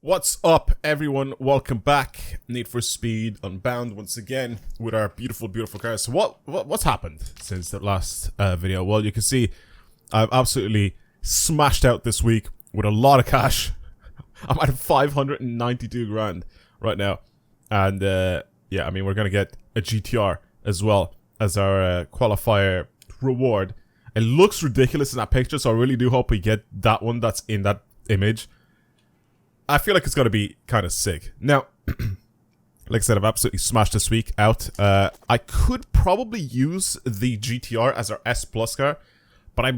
What's up, everyone? Welcome back. Need for Speed Unbound once again with our beautiful cars. So what's happened since the last video? Well, you can see I've absolutely smashed out this week with a lot of cash. I'm at 592 grand right now, and yeah, I mean, we're gonna get a GTR as well as our qualifier reward. It looks ridiculous in that picture, so I really do hope we get that one that's in that image. I feel like it's going to be kind of sick. Now, like I said, I've absolutely smashed this week out. I could probably use the GTR as our S Plus car, but I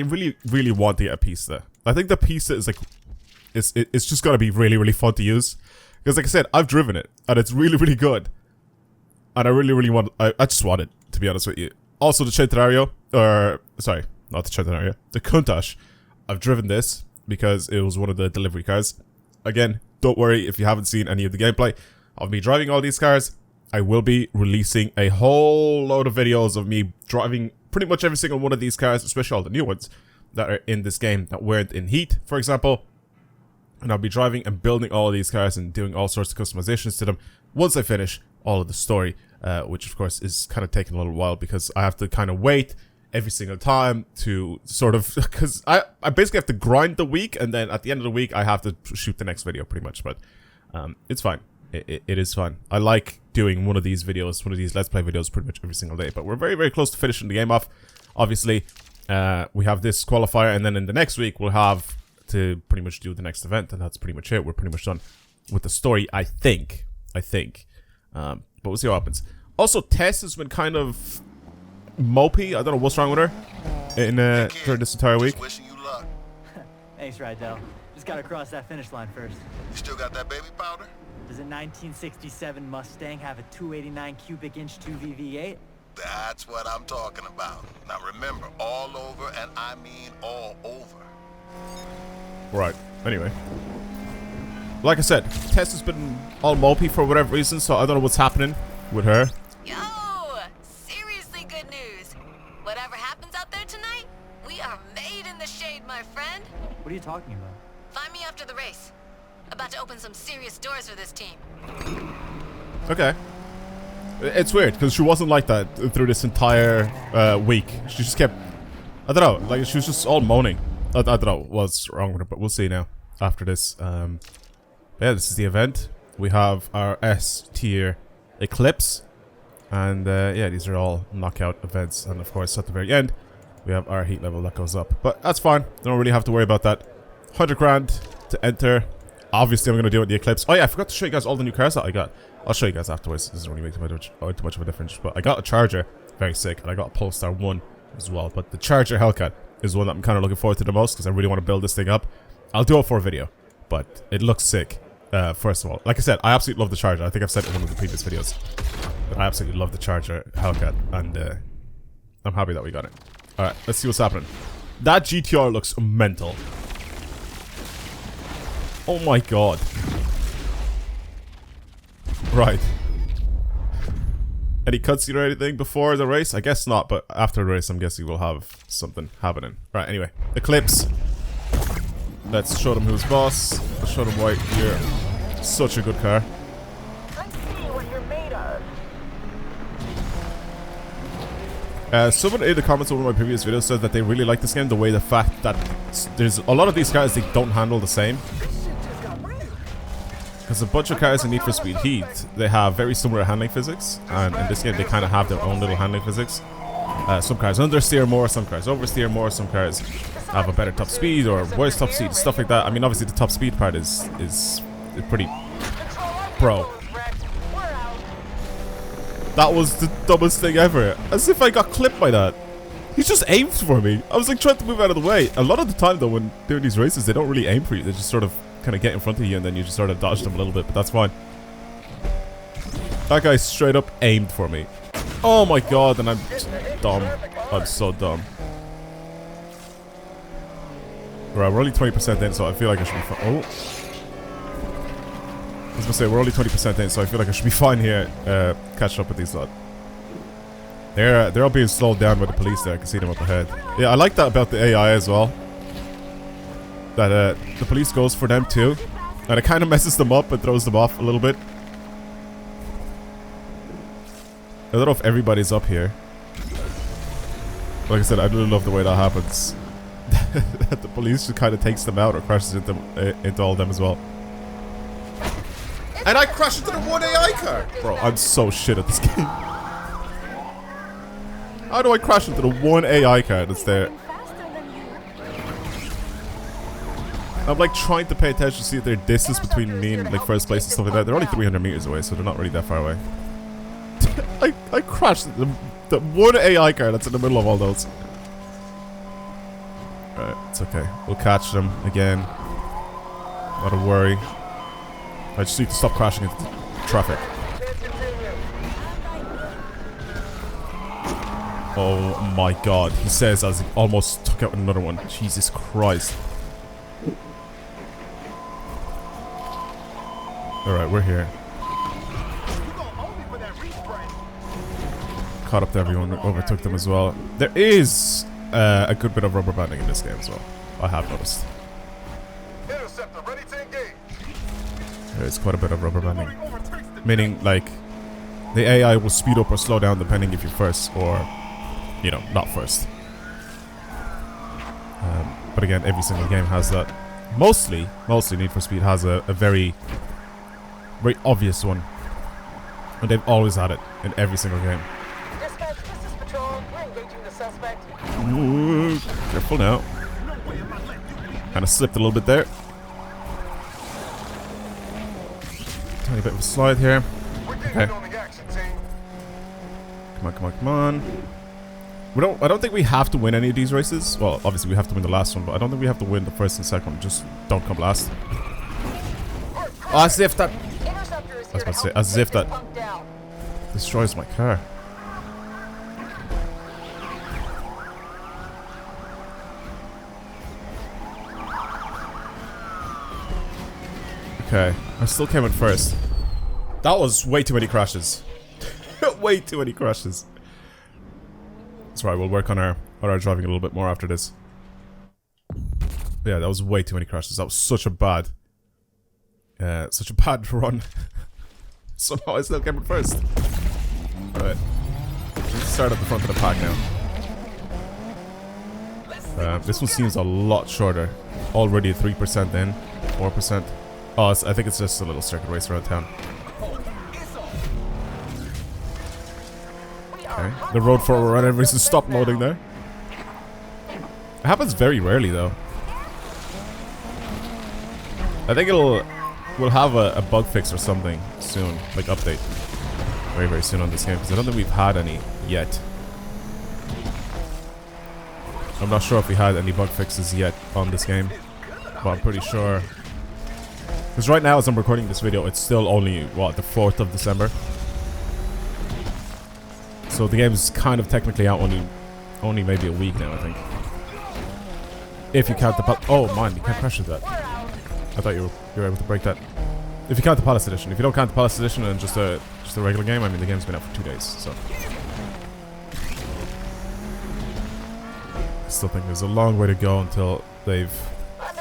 really want to get a PISTA. I think the PISTA is like, it's just going to be really fun to use. Because like I said, I've driven it, and it's really good. And I really want, I just want it, to be honest with you. Also, the Centenario, or, sorry, not the Centenario, the Countach. I've driven this because it was one of the delivery cars. Again, don't worry if you haven't seen any of the gameplay. I'll be driving all these cars. I will be releasing a whole load of videos of me driving pretty much every single one of these cars, especially all the new ones that are in this game that weren't in Heat, for example. And I'll be driving and building all of these cars and doing all sorts of customizations to them once I finish all of the story, which of course is kind of taking a little while because I have to kind of wait every single time to sort of, because I basically have to grind the week, and then at the end of the week I have to shoot the next video pretty much. But it's fine. It is fun. I like doing one of these videos, one of these Let's Play videos pretty much every single day. But we're very close to finishing the game off. Obviously, we have this qualifier, and then in the next week we'll have to pretty much do the next event, and that's pretty much it. We're pretty much done with the story, I think. But we'll see what happens. Also, Tess has been kind of mopey. I don't know what's wrong with her in during this entire week. Wishing you luck. Thanks, Rydell. Just gotta cross that finish line first. You still got that baby powder? Does a 1967 Mustang have a 289 cubic inch 2V V8? That's what I'm talking about. Now remember, all over, and I mean all over. Right. Anyway, like I said, Tess has been all mopey for whatever reason, so I don't know what's happening with her. Yo! Seriously good news. Whatever happens out there tonight, we are made in the shade, my friend. What are you talking about? Find me after the race. About to open some serious doors for this team. Okay. It's weird, because she wasn't like that through this entire week. She just kept, I don't know, like she was just all moaning. I don't know what's wrong with her, but we'll see now after this. Yeah, this is the event. We have our S tier Eclipse. And yeah, these are all knockout events. And of course, at the very end, we have our heat level that goes up. But that's fine. Don't really have to worry about that. 100 grand to enter. Obviously, I'm going to do it with the Eclipse. Oh yeah, I forgot to show you guys all the new cars that I got. I'll show you guys afterwards. This doesn't really make too much of a difference. But I got a Charger. Very sick. And I got a Polestar 1 as well. But the Charger Hellcat is one that I'm kind of looking forward to the most, because I really want to build this thing up. I'll do it for a video. But it looks sick. First of all, like I said, I absolutely love the Charger. I think I've said it in one of the previous videos. But I absolutely love the Charger Hellcat, and I'm happy that we got it. Alright, let's see what's happening. That GTR looks mental. Oh my god. Right. Any cutscene or anything before the race? I guess not, but after the race I'm guessing we'll have something happening. Right, anyway. Eclipse. Let's show them who's boss. Let's show them why you're such a good car. I see what you're made of. Someone in the comments of one of my previous videos said that they really like this game, the way the fact that there's a lot of these cars, they don't handle the same. Because a bunch of cars in Need for Speed Heat, they have very similar handling physics, and in this game they kind of have their own little handling physics. Some cars understeer more, some cars oversteer more, some cars have a better top speed or worse top speed, stuff like that. I mean, obviously the top speed part is pretty pro. That was the dumbest thing ever. As if I got clipped by that. He just aimed for me. I was like trying to move out of the way. A lot of the time though, when doing these races, they don't really aim for you. They just sort of kind of get in front of you, and then you just sort of dodge them a little bit, but that's fine. That guy straight up aimed for me. Oh my god, and I'm dumb. I'm so dumb. Right, we're only 20% in, so I feel like I should be fine. Oh. I was gonna say, we're only 20% in, so I feel like I should be fine here, catching up with these lot. They're all being slowed down by the police there. I can see them up ahead. Yeah, I like that about the AI as well. That the police goes for them too. And it kind of messes them up and throws them off a little bit. I don't know if everybody's up here. Like I said, I really love the way that happens. The police just kind of takes them out or crashes into all of them as well. And I crashed into the one AI car! Bro, I'm so shit at this game. How do I crash into the one AI car that's there? I'm like trying to pay attention to see if there's distance between me and like first place and stuff like that. They're only 300 meters away, so they're not really that far away. I crashed the one AI car that's in the middle of all those. Alright, it's okay. We'll catch them again. Not a worry. I just need to stop crashing into traffic. Oh my god, he says as he almost took out another one. Jesus Christ. Alright, we're here. Caught up to everyone, overtook them as well. There is a good bit of rubber banding in this game as well. I have noticed. There's quite a bit of rubber banding. Meaning, like, the AI will speed up or slow down depending if you're first or, you know, not first. But again, every single game has that. Mostly Need for Speed has a very obvious one. And they've always had it in every single game. Dispatch, this is Patrol. We're engaging the suspect. Ooh, careful now. Kind of slipped a little bit there. Tiny bit of a slide here. Okay. Come on. I don't think we have to win any of these races. Well, obviously we have to win the last one, but I don't think we have to win the first and second one. Just don't come last. Oh, as if that... Interceptor is I was here about to say, to help as if take this that punk down. destroys my car. Okay, I still came in first. That was way too many crashes. Way too many crashes. That's right, we'll work on our driving a little bit more after this. Yeah, that was way too many crashes. That was such a bad run. Somehow I still came in first. Alright. Let's start at the front of the pack now. This one seems a lot shorter. Already 3% in. 4%. Oh, I think it's just a little circuit race around town. Okay. The road for run everything stop loading there. It happens very rarely though. I think we'll have a bug fix or something soon, like update. Very, very soon on this game, because I don't think we've had any yet. I'm not sure if we had any bug fixes yet on this game, but I'm pretty sure. Because right now, as I'm recording this video, it's still only, what, the 4th of December? So the game's kind of technically out only maybe a week now, I think. If you count the oh man, you can't crash with that. I thought you were able to break that. If you count the Palace Edition. If you don't count the Palace Edition and just a regular game, I mean the game's been out for 2 days, so. I still think there's a long way to go until they've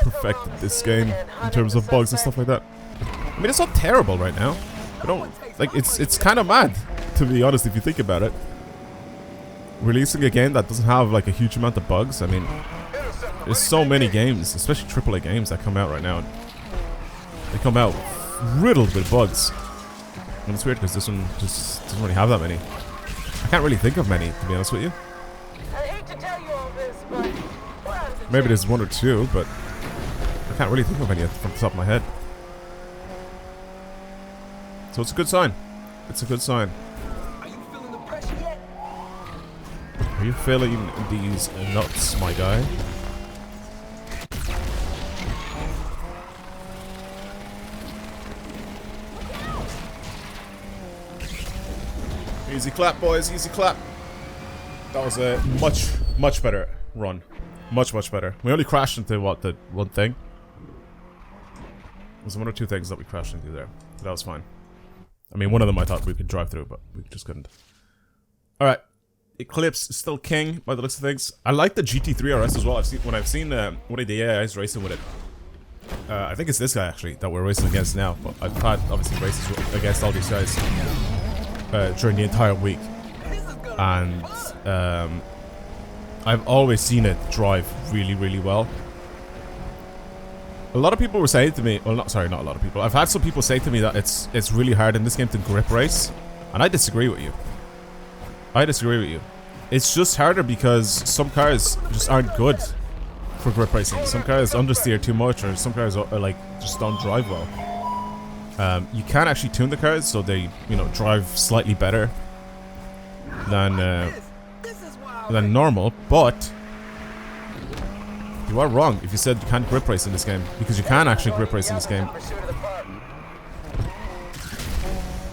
perfected this game in terms of bugs and stuff like that. I mean, it's not terrible right now. I don't like it's kind of mad, to be honest, if you think about it. Releasing a game that doesn't have like a huge amount of bugs. I mean, there's so many games, especially AAA games that come out right now. They come out riddled with bugs. And it's weird because this one just doesn't really have that many. I can't really think of many, to be honest with you. I hate to tell you all this, but Maybe there's one or two, but I can't really think of any from the top of my head. So it's a good sign. It's a good sign. are you feeling the pressure yet? Are you feeling these nuts, my guy? Easy clap, boys. Easy clap. That was a much better run. Much better. We only crashed into, what, the one thing? There's one or two things that we crashed into there. That was fine. I mean, one of them I thought we could drive through, but we just couldn't. Alright. Eclipse is still king, by the looks of things. I like the GT3 RS as well. When I've seen one of the AIs racing with it, I think it's this guy actually that we're racing against now. But I've had obviously races against all these guys during the entire week, and I've always seen it drive really, really well. A lot of people were saying to me, well, not a lot of people. I've had some people say to me that it's really hard in this game to grip race, and I disagree with you. It's just harder because some cars just aren't good for grip racing. Some cars understeer too much, or some cars are like just don't drive well. You can actually tune the cars so they, you know, drive slightly better than normal, but you are wrong if you said you can't grip race in this game, because you can actually grip race in this game.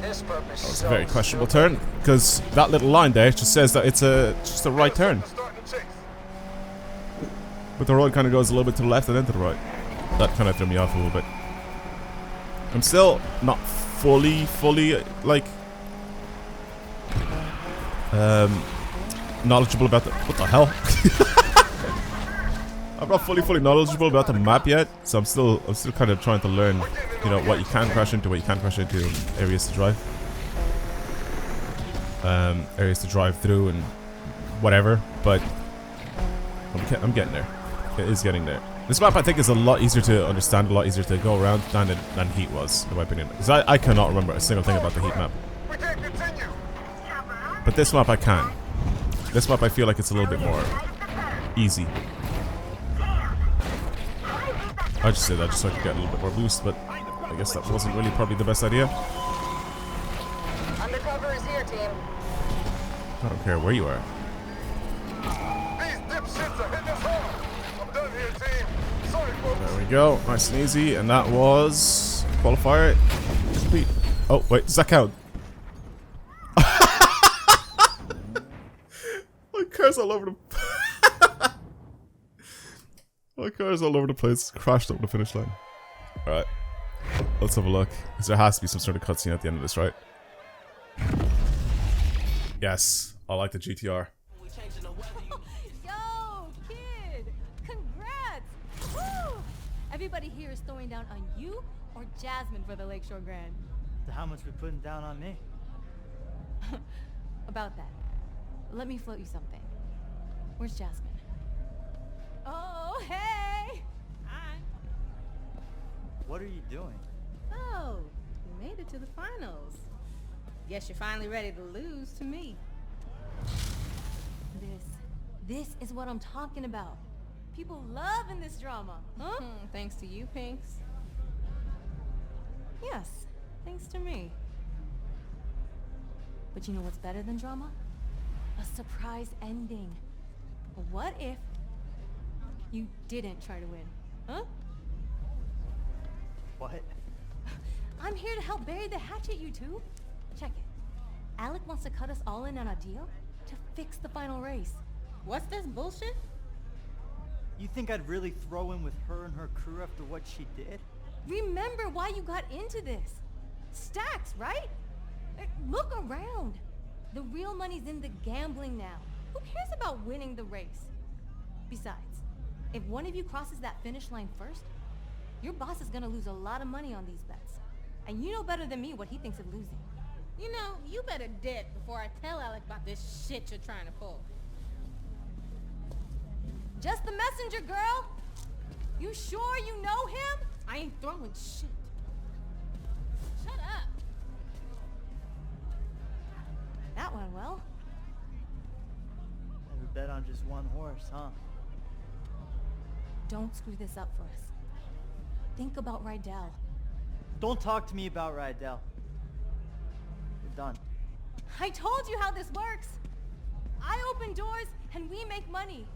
That was a very questionable turn, because that little line there just says that it's just a right turn. But the road kind of goes a little bit to the left and then to the right. That kind of threw me off a little bit. I'm still not fully like knowledgeable about the, what the hell? I'm not fully knowledgeable about the map yet, so I'm still kind of trying to learn, you know, what you can crash into, what you can't crash into, areas to drive. Areas to drive through and whatever, but I'm getting there. It is getting there. This map, I think, is a lot easier to understand, a lot easier to go around than Heat was, in my opinion. Because I cannot remember a single thing about the Heat map. But this map I can. This map I feel like it's a little bit more easy. I just said that just so I could get a little bit more boost, but I guess that wasn't really probably the best idea. Undercover is here, team. I don't care where you are. These dipshits are hitting us hard. I'm done here, team. Sorry, folks. There we go, nice and easy, and that was qualifier complete. Oh wait, does that count? My car's all over the. My car's all over the place. Crashed up the finish line. All right, let's have a look. Because there has to be some sort of cutscene at the end of this, right? Yes, I like the GTR. Yo, kid! Congrats! Woo! Everybody here is throwing down on you or Jasmine for the Lakeshore Grand. So how much we putting down on me? About that, let me float you something. Where's Jasmine? Oh, hey! Hi. What are you doing? Oh, you made it to the finals. Guess you're finally ready to lose to me. This is what I'm talking about. People loving this drama, huh? Thanks to you, Pinks. Yes, thanks to me. But you know what's better than drama? A surprise ending. What if you didn't try to win, huh? What? I'm here to help bury the hatchet, you two. Check it. Alec wants to cut us all in on a deal to fix the final race. What's this bullshit? You think I'd really throw in with her and her crew after what she did? Remember why you got into this. Stacks, right? Look around. The real money's in the gambling now. Who cares about winning the race? Besides, if one of you crosses that finish line first, your boss is gonna lose a lot of money on these bets. And you know better than me what he thinks of losing. You know, you better dip before I tell Alec about this shit you're trying to pull. Just the messenger, girl. You sure you know him? I ain't throwing shit. Shut up. That went well. Never bet on just one horse, huh? Don't screw this up for us. Think about Rydell. Don't talk to me about Rydell. We're done. I told you how this works. I open doors and we make money.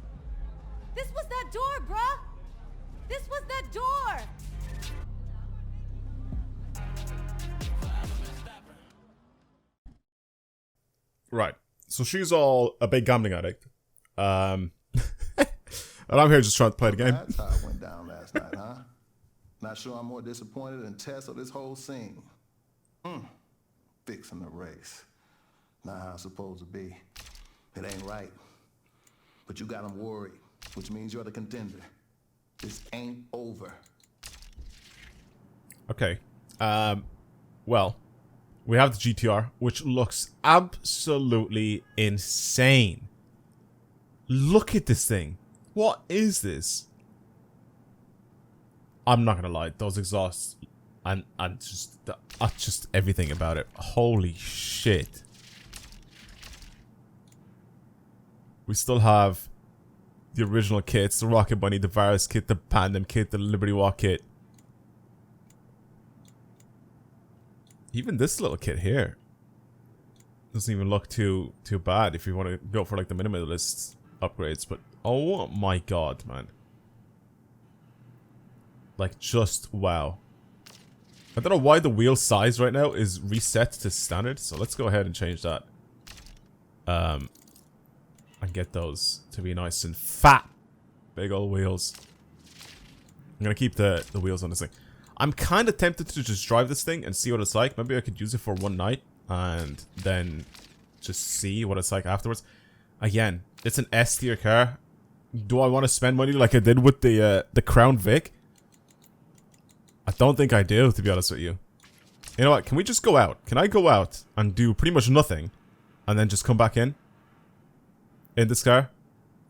This was that door, bruh. This was that door. Right. So she's all a big gambling addict. And I'm here just trying to play the game. That's how it went down last night, huh? Not sure I'm more disappointed than Tess of this whole scene. Fixing the race. Not how it's supposed to be. It ain't right. But you got them worried, which means you're the contender. This ain't over. Okay. Well, we have the GTR, which looks absolutely insane. Look at this thing. What is this? I'm not gonna lie, those exhausts and just everything about it. Holy shit. We still have the original kits, the Rocket Bunny, the Virus kit, the Pandem kit, the Liberty Walk kit. Even this little kit here doesn't even look too bad if you want to go for like the minimalist upgrades, but oh my god, man. Like, just wow. I don't know why the wheel size right now is reset to standard, so let's go ahead and change that. And get those to be nice and fat. Big old wheels. I'm gonna keep the wheels on this thing. I'm kind of tempted to just drive this thing and see what it's like. Maybe I could use it for one night and then just see what it's like afterwards. Again, it's an S tier car. Do I want to spend money like I did with the Crown Vic? I don't think I do, to be honest with you. You know what? Can we just go out? Can I go out and do pretty much nothing and then just come back in this car?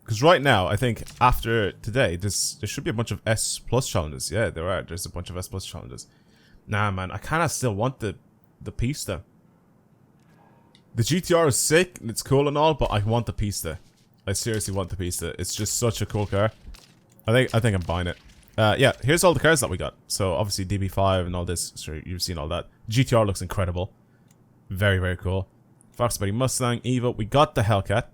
Because right now, I think after today, there should be a bunch of S plus challenges. Yeah, there are. There's a bunch of S plus challenges. Nah, man, I kind of still want the Pista. The GTR is sick and it's cool and all, but I want the Pista. I seriously want the Pista. It's just such a cool car. I think I'm buying it. Yeah, here's all the cars that we got. So obviously DB5 and all this. Sure, you've seen all that. GTR looks incredible. Very, very cool. Foxbody Mustang, Evo. We got the Hellcat,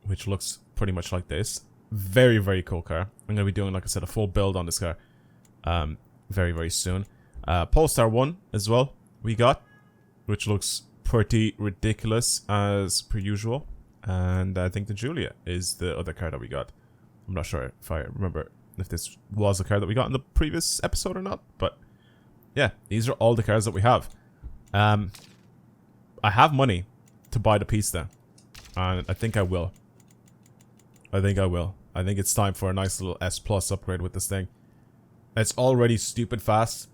which looks pretty much like this. Very, very cool car. I'm going to be doing, like I said, a full build on this car very, very soon. Polestar 1 as well we got, which looks pretty ridiculous as per usual. And I think the Julia is the other car that we got. I'm not sure if I remember if this was a car that we got in the previous episode or not, but yeah, these are all the cars that we have. I have money to buy the Pista, and I think I will. I think it's time for a nice little S plus upgrade with this thing. It's already stupid fast.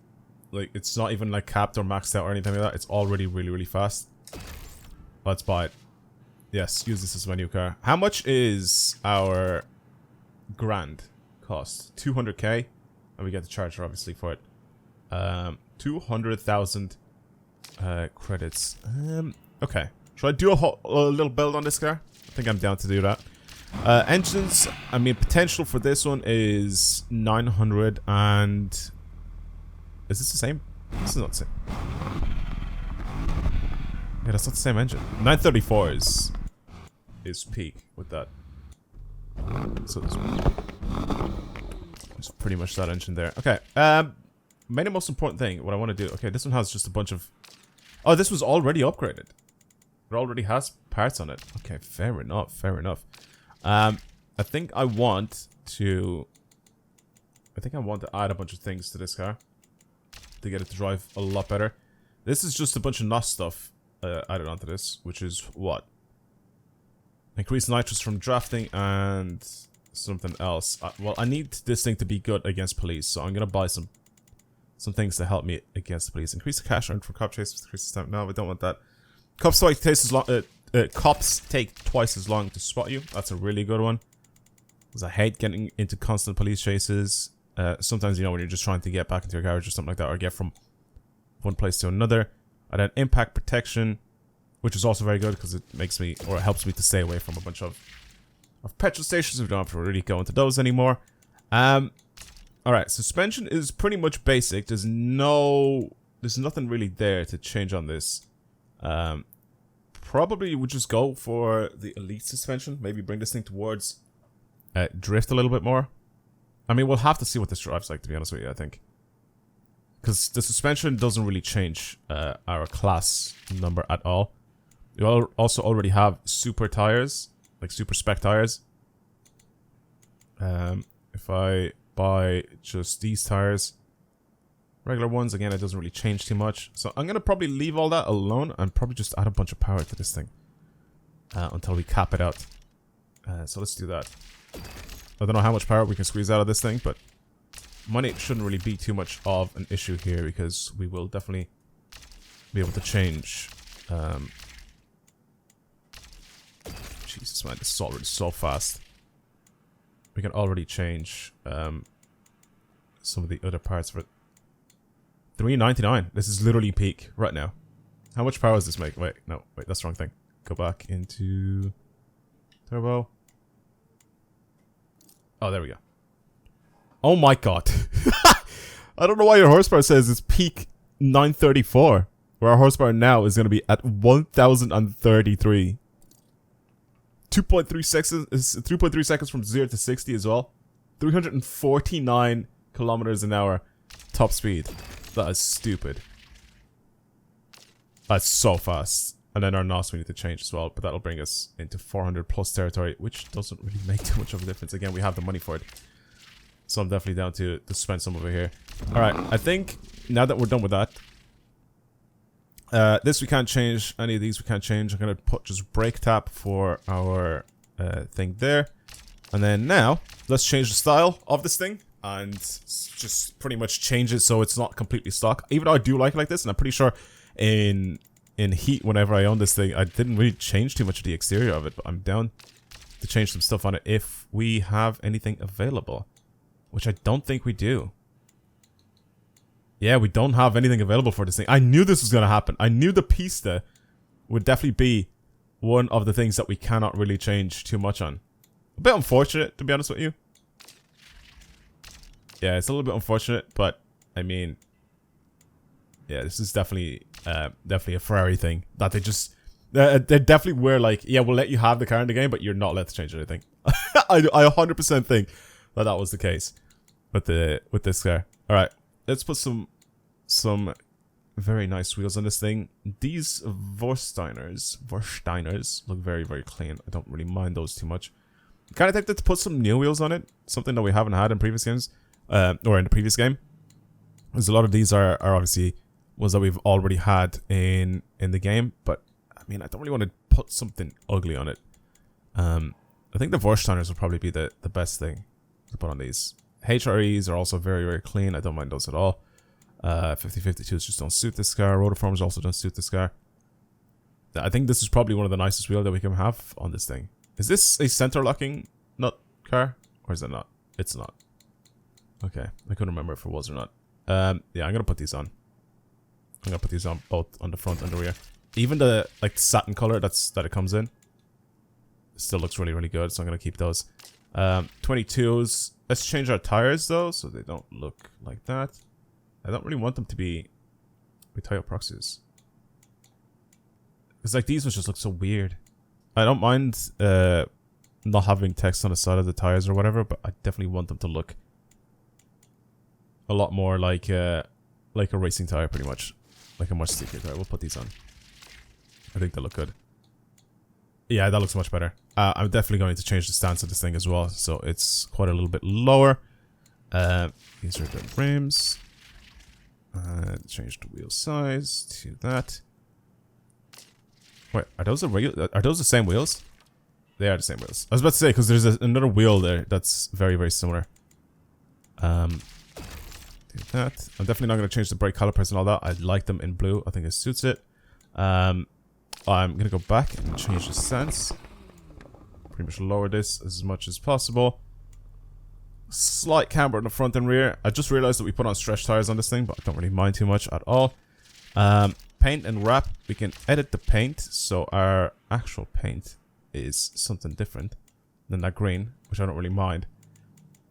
Like, it's not even like capped or maxed out or anything like that. It's already really, really fast. Let's buy it. Yes, use this as my new car. How much is our grand cost? 200k, and we get the charger obviously for it. 200,000 credits. Okay, should I do a little build on this car? I think I'm down to do that. Engines, I mean, potential for this one is 900 and... Is this the same? This is not the same. Yeah, that's not the same engine. 934 is peak with that. So it's pretty much that engine there. Okay, main and most important thing, what I want to do... Okay, this one has just a bunch of... Oh, this was already upgraded. It already has parts on it. Okay, fair enough, fair enough. I think I want to add a bunch of things to this car to get it to drive a lot better. This is just a bunch of NOS stuff added onto this, which is what? Increase nitrous from drafting and something else. Well, I need this thing to be good against police, so I'm gonna buy some things to help me against the police. Increase the cash earned for cop chases. Increase the time. No, we don't want that. Cops take twice as long to spot you. That's a really good one. Because I hate getting into constant police chases. Sometimes, you know, when you're just trying to get back into your garage or something like that, or get from one place to another. And then impact protection, which is also very good because it makes me, or it helps me to stay away from a bunch of petrol stations. We don't have to really go into those anymore. Alright, suspension is pretty much basic. There's nothing really there to change on this. Probably would just go for the elite suspension. Maybe bring this thing towards drift a little bit more. I mean, we'll have to see what this drives like, to be honest with you, I think. Because the suspension doesn't really change our class number at all. We also already have super tires, like super spec tires. If I buy just these tires, regular ones, again, it doesn't really change too much. So I'm going to probably leave all that alone and probably just add a bunch of power to this thing until we cap it out. So let's do that. I don't know how much power we can squeeze out of this thing, but money shouldn't really be too much of an issue here because we will definitely be able to change. Jesus, man, this is already so fast. We can already change some of the other parts of it. 399. This is literally peak right now. How much power does this make? Wait, no, wait, that's the wrong thing. Go back into turbo. Oh, there we go. Oh my god. I don't know why your horsepower says it's peak 934, where our horsepower now is going to be at 1033. 2.3 seconds is 3.3 seconds from 0 to 60 as well. 349 kilometers an hour top speed. That is stupid. That's so fast. And then our NOS we need to change as well, but that'll bring us into 400 plus territory, which doesn't really make too much of a difference. Again, we have the money for it. So I'm definitely down to spend some over here. Alright, I think now that we're done with that, this we can't change, any of these we can't change. I'm going to put just brake tap for our thing there. And then now, let's change the style of this thing and just pretty much change it so it's not completely stock. Even though I do like it like this, and I'm pretty sure in Heat, whenever I own this thing, I didn't really change too much of the exterior of it, but I'm down to change some stuff on it if we have anything available, which I don't think we do. Yeah, we don't have anything available for this thing. I knew this was going to happen. I knew the Pista would definitely be one of the things that we cannot really change too much on. A bit unfortunate, to be honest with you. Yeah, it's a little bit unfortunate, but I mean, yeah, this is definitely definitely a Ferrari thing that they just they definitely were like, yeah, we'll let you have the car in the game, but you're not allowed to change anything. I 100% think that was the case with this car. All right, let's put some very nice wheels on this thing. These Vorsteiners look very, very clean. I don't really mind those too much. Kind of tempted to put some new wheels on it, something that we haven't had in previous games, or in the previous game. Because a lot of these are obviously ones that we've already had in the game, but I mean, I don't really want to put something ugly on it. I think the Vorsteiners will probably be the best thing to put on these. HREs are also very, very clean. I don't mind those at all. 5052s just don't suit this car. Rotiforms also don't suit this car. I think this is probably one of the nicest wheels that we can have on this thing. Is this a center locking nut car? Or is it not? It's not. Okay, I couldn't remember if it was or not. Yeah, I'm gonna put these on. I'm gonna put these on both on the front and the rear. Even the like satin color that it comes in still looks really, really good, so I'm gonna keep those. 22s. Let's change our tires though, so they don't look like that. I don't really want them to be Toyo Proxys. Because like these ones just look so weird. I don't mind not having text on the side of the tires or whatever, but I definitely want them to look a lot more like a racing tire, pretty much. Like a much stickier tire. We'll put these on. I think they look good. Yeah, that looks much better. I'm definitely going to change the stance of this thing as well, so it's quite a little bit lower. These are the rims. Change the wheel size to that. Wait, are those the same wheels? They are the same wheels. I was about to say, because there's another wheel there that's very, very similar. Do that. I'm definitely not going to change the brake calipers and all that. I like them in blue. I think it suits it. I'm going to go back and change the stance. Pretty much lower this as much as possible. Slight camber in the front and rear. I just realized that we put on stretch tires on this thing, but I don't really mind too much at all. Paint and wrap. We can edit the paint, so our actual paint is something different than that green, which I don't really mind.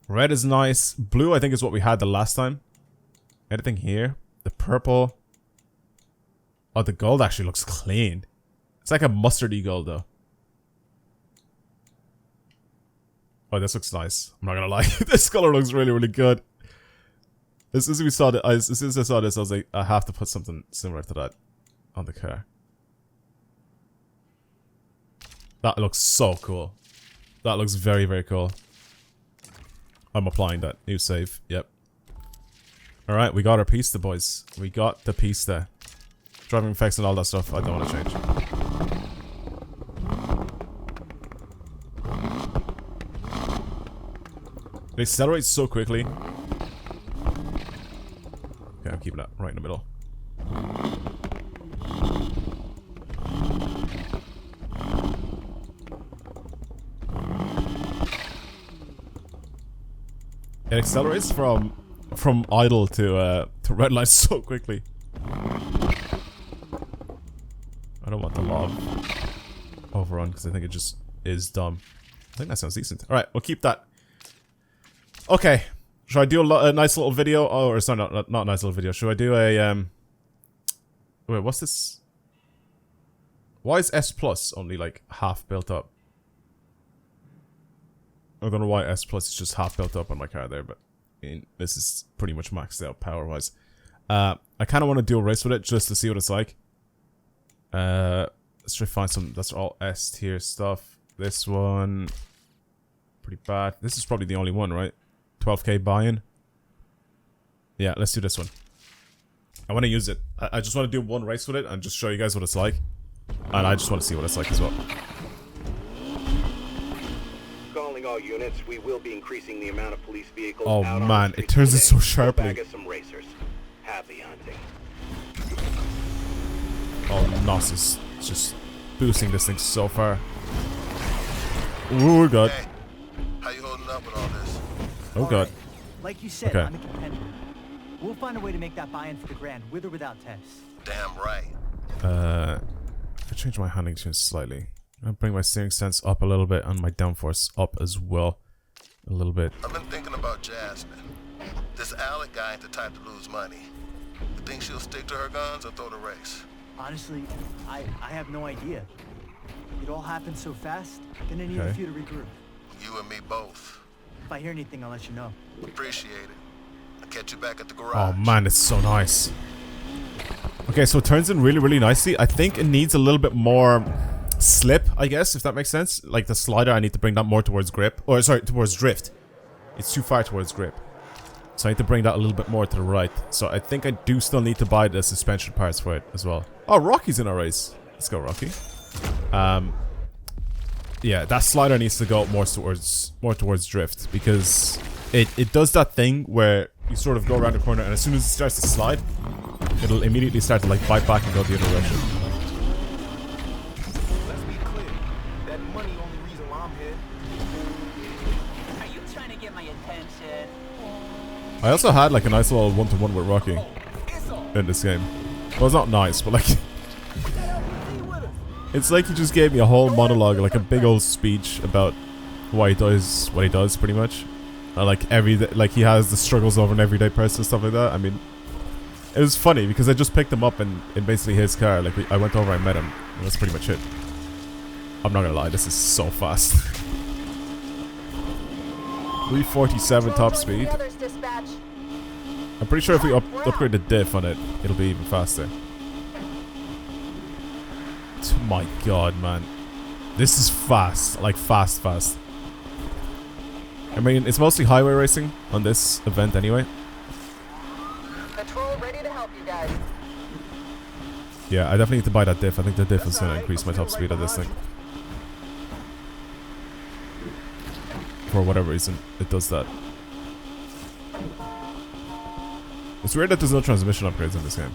Red is nice. Blue, I think, is what we had the last time. Anything here? The purple. Oh, the gold actually looks clean. It's like a mustardy gold, though. Oh, this looks nice. I'm not gonna lie. This color looks really, really good. As soon as I saw this, I was like, I have to put something similar to that on the car. That looks so cool. That looks very, very cool. I'm applying that. New save. Yep. Alright, we got our Pista, boys. We got the Pista. Driving effects and all that stuff, I don't want to change. It accelerates so quickly. I'm keeping that right in the middle. It accelerates from idle to red light so quickly. I don't want the lob overrun because I think it just is dumb. I think that sounds decent. All right, we'll keep that. Okay, should I do a nice little video? Oh, or sorry, not a nice little video. Should I do a wait, what's this? Why is S plus only like half built up? I don't know why S plus is just half built up on my car there, but I mean, this is pretty much maxed out power wise. I kind of want to do a race with it just to see what it's like. Let's try to find some. That's all S tier stuff. This one, pretty bad. This is probably the only one, right? 12k buy-in. Yeah, let's do this one. I want to use it. I just want to do one race with it and just show you guys what it's like. And I just want to see what it's like as well. Calling all units, we will be increasing the amount of police vehicles. Oh out on man, the it turns it streets so today. sharply. Bag us some racers. Happy hunting. Oh, NOS is just boosting this thing so far. Oh god. Hey, how you holding up with all this? Oh god. Like you said, Okay. I'm a competitor. We'll find a way to make that buy-in for the grand, with or without Tess. Damn right. I changed my handling just slightly. I'll bring my steering stance up a little bit and my downforce up as well. A little bit. I've been thinking about Jasmine. This Alec guy ain't the type to lose money. You think she'll stick to her guns or throw the race? Honestly, I have no idea. It all happened so fast, gonna need a Okay. few to regroup. You and me both. If I hear anything, I'll let you know. Appreciate it. I'll catch you back at the Oh garage. man, it's so nice. Okay, so it turns in really, really nicely. I think it needs a little bit more slip, I guess, if that makes sense. Like the slider, I need to bring that more towards grip. Or sorry, towards drift. It's too far towards grip. So I need to bring that a little bit more to the right. So I think I do still need to buy the suspension parts for it as well. Oh, Rocky's in our race. Let's go, Rocky. Yeah, that slider needs to go more towards drift because it does that thing where you sort of go around the corner and as soon as it starts to slide, it'll immediately start to like bite back and go the other direction. Let's be clear. That money only reason why I'm here. Are you trying to get my attention? I also had like a nice little one-to-one with Rocky in this game. Well, it's not nice, but like it's like he just gave me a whole monologue, like a big old speech about why he does what he does, pretty much. Like he has the struggles of an everyday person and stuff like that. I mean, it was funny because I just picked him up in basically his car. Like I went over and met him. And that's pretty much it. I'm not gonna lie, this is so fast. 347 top speed. I'm pretty sure if we upgrade the diff on it, it'll be even faster. Oh my god, man. This is fast. Like, fast. I mean, it's mostly highway racing on this event anyway. Patrol ready to help you guys. Yeah, I definitely need to buy that diff. I think the diff is going to increase my top speed of this thing. For whatever reason, it does that. It's weird that there's no transmission upgrades in this game.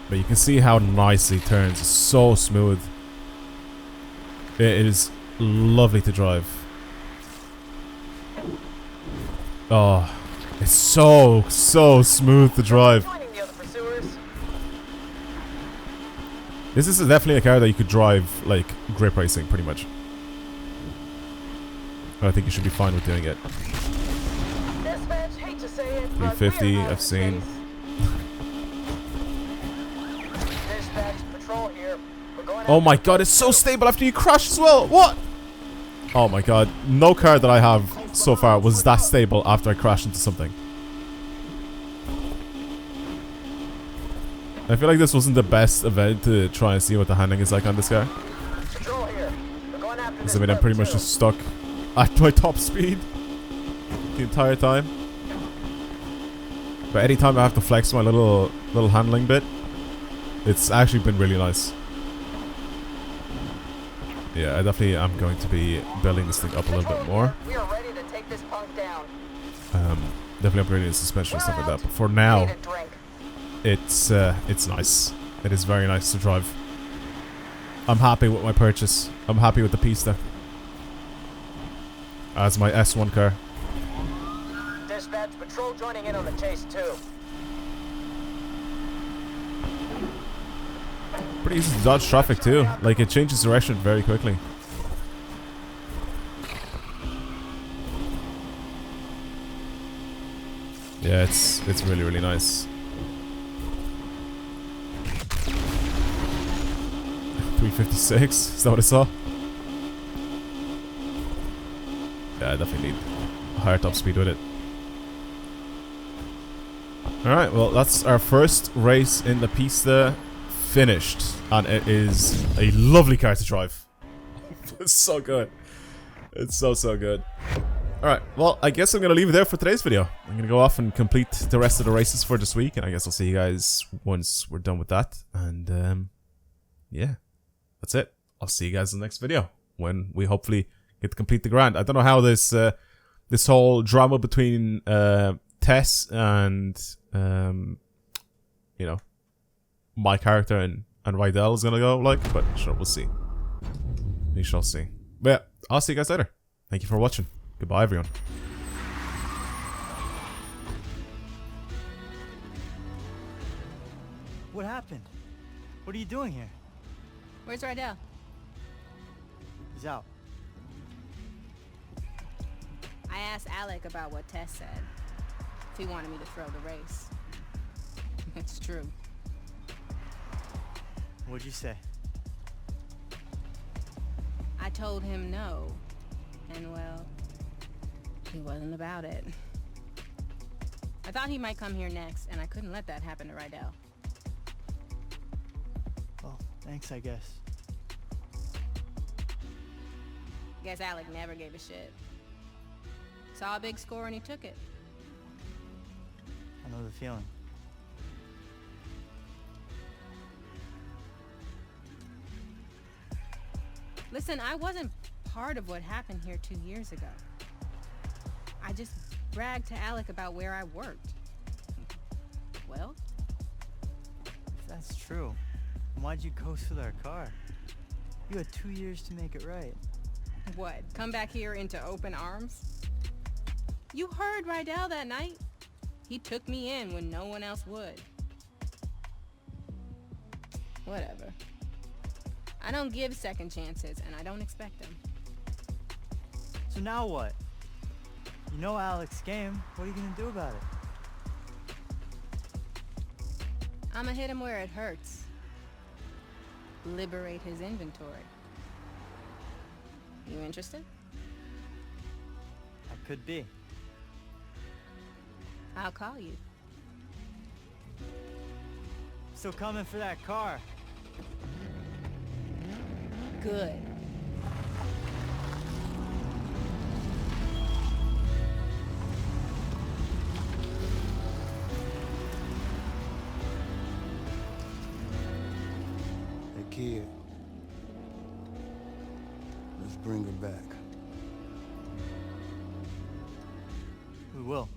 But you can see how nicely it turns. It's so smooth. It is lovely to drive. Oh, it's so smooth to drive. This is definitely a car that you could drive like grip racing, pretty much. I think you should be fine with doing it. 350, I've seen. Oh my god, it's so stable after you crash as well. What? Oh my god, no car that I have so far was that stable after I crashed into something. I feel like this wasn't the best event to try and see what the handling is like on this car. Because I mean, I'm pretty much just stuck at my top speed the entire time. But anytime I have to flex my little handling bit, it's actually been really nice. Yeah, I definitely am going to be building this thing up a little bit more. We are ready to take this punk down. Definitely upgrading the suspension and stuff like that. But for now, it's nice. It is very nice to drive. I'm happy with my purchase. I'm happy with the Pista as my S1 car. Dispatch, patrol joining in on the chase too. Pretty easy to dodge traffic too. Like, it changes direction very quickly. Yeah, it's really, really nice. 356, is that what I saw? Yeah, I definitely need a higher top speed with it. Alright, well, that's our first race in the Pista finished. And it is a lovely car to drive. It's so good. It's so good. Alright, well, I guess I'm going to leave it there for today's video. I'm going to go off and complete the rest of the races for this week. And I guess I'll see you guys once we're done with that. And, yeah. That's it. I'll see you guys in the next video. When we hopefully get to complete the grind. I don't know how this this whole drama between Tess and, you know, my character and Rydell is going to go, like. But sure, we'll see. We shall see. But yeah, I'll see you guys later. Thank you for watching. Goodbye, everyone. What happened? What are you doing here? Where's Rydell? He's out. I asked Alec about what Tess said. If he wanted me to throw the race. It's true. What'd you say? I told him no. And well, he wasn't about it. I thought he might come here next, and I couldn't let that happen to Rydell. Well, thanks, I guess. Guess Alec never gave a shit. Saw a big score and he took it. I know the feeling. Listen, I wasn't part of what happened here 2 years ago. I just bragged to Alec about where I worked. Well? If that's true, then why'd you coast with our car? You had 2 years to make it right. What, come back here into open arms? You heard Rydell that night. He took me in when no one else would. Whatever. I don't give second chances, and I don't expect them. So now what? You know Alec's game. What are you gonna do about it? I'ma hit him where it hurts. Liberate his inventory. You interested? I could be. I'll call you. Still coming for that car. Good. Hey kid, let's bring her back. We will.